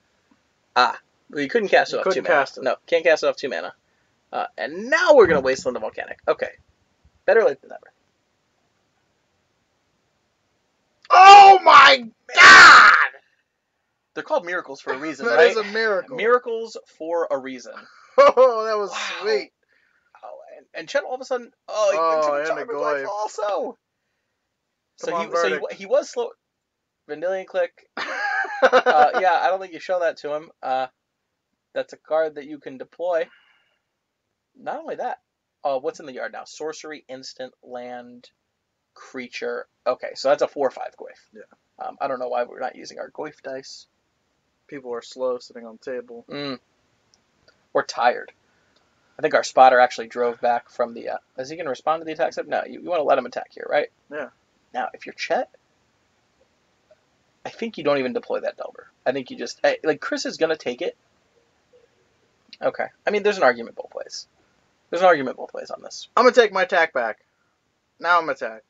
Well, you couldn't cast it off 2 mana. No, can't cast it off 2 mana. And now we're going to Wasteland the Volcanic. Okay. Better late than never. Oh my God! They're called miracles for a reason, right? That is a miracle. Miracles for a reason. Oh, that was sweet. Oh, and Chet all of a sudden, and a Goyf also. He was slow. Vendilion Click. Yeah, I don't think you show that to him. That's a card that you can deploy. Not only that, what's in the yard now? Sorcery, instant, land, creature. Okay, so that's a 4/5 Goyf. Yeah. I don't know why we're not using our Goyf dice. People are slow sitting on the table. We're tired. I think our spotter actually drove back from the... is he going to respond to the attack step? No, you want to let him attack here, right? Yeah. Now, if you're Chet, I think you don't even deploy that Delver. I think you just... Chris is going to take it. Okay. I mean, there's an argument both ways. There's an argument both ways on this. I'm going to take my attack back. Now I'm going to attack.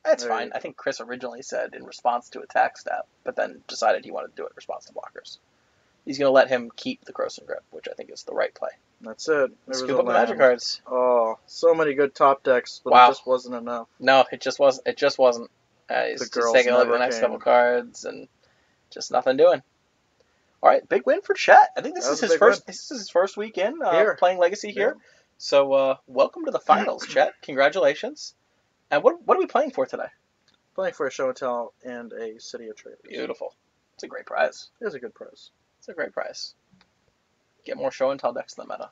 That's fine. I think Chris originally said in response to attack step, but then decided he wanted to do it in response to blockers. He's going to let him keep the Croson Grip, which I think is the right play. That's it. Scoop up the Magic cards. Oh, so many good top decks, but it just wasn't enough. No, it just wasn't. He's just taking a look at the next couple cards and just nothing doing. All right, big win for Chet. I think this is his first. This is his first week in playing Legacy here. Yeah. So welcome to the finals, Chet. Congratulations. And what are we playing for today? Playing for a show and tell and a City of Traders. Beautiful. It's a great prize. It is a good prize. It's a great prize. Get more show and tell decks in the meta.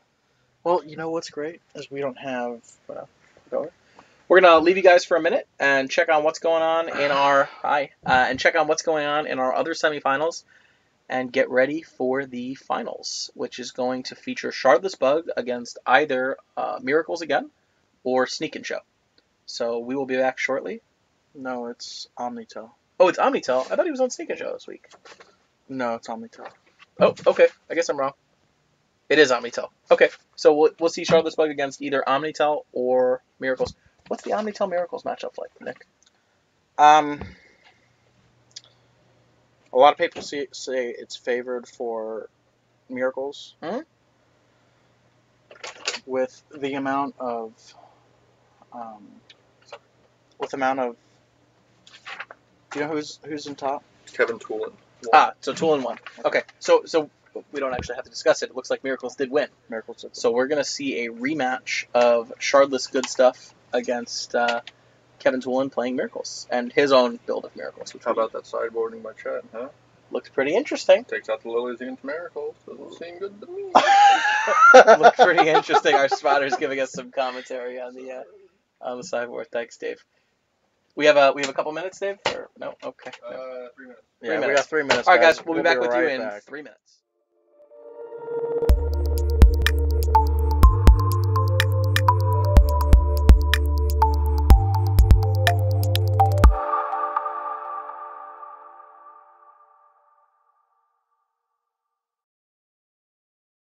Well, you know what's great is we don't have. We're gonna leave you guys for a minute and check on what's going on in our other semifinals, and get ready for the finals, which is going to feature Shardless BUG against either Miracles again or Sneak and Show. So we will be back shortly. No, it's Omnitel. Oh, it's Omnitel. I thought he was on Sneak and Show this week. No, it's Omnitel. Oh, okay. I guess I'm wrong. It is Omnitel. Okay, so we'll see Shardless BUG against either Omnitel or Miracles. What's the Omnitel Miracles matchup like, Nick? A lot of people say it's favored for Miracles. Mm-hmm. With the amount of Do you know who's in top? Kevin Toolin. So Toolin won. Okay, so we don't actually have to discuss it. It looks like Miracles did win. Miracles did. So we're gonna see a rematch of Shardless Good Stuff against Kevin Toolin playing Miracles and his own build of Miracles. Which How about that sideboarding by Chet, huh? Looks pretty interesting. Takes out the lilies against Miracles. Doesn't seem good to me. Looks pretty interesting. Our spotter's giving us some commentary on the sideboard. Thanks, Dave. We have a couple minutes, Dave? Or no? Okay. 3 minutes. Yeah, we minutes. got 3 minutes. All right, guys. We'll We'll be back with you right in back. 3 minutes.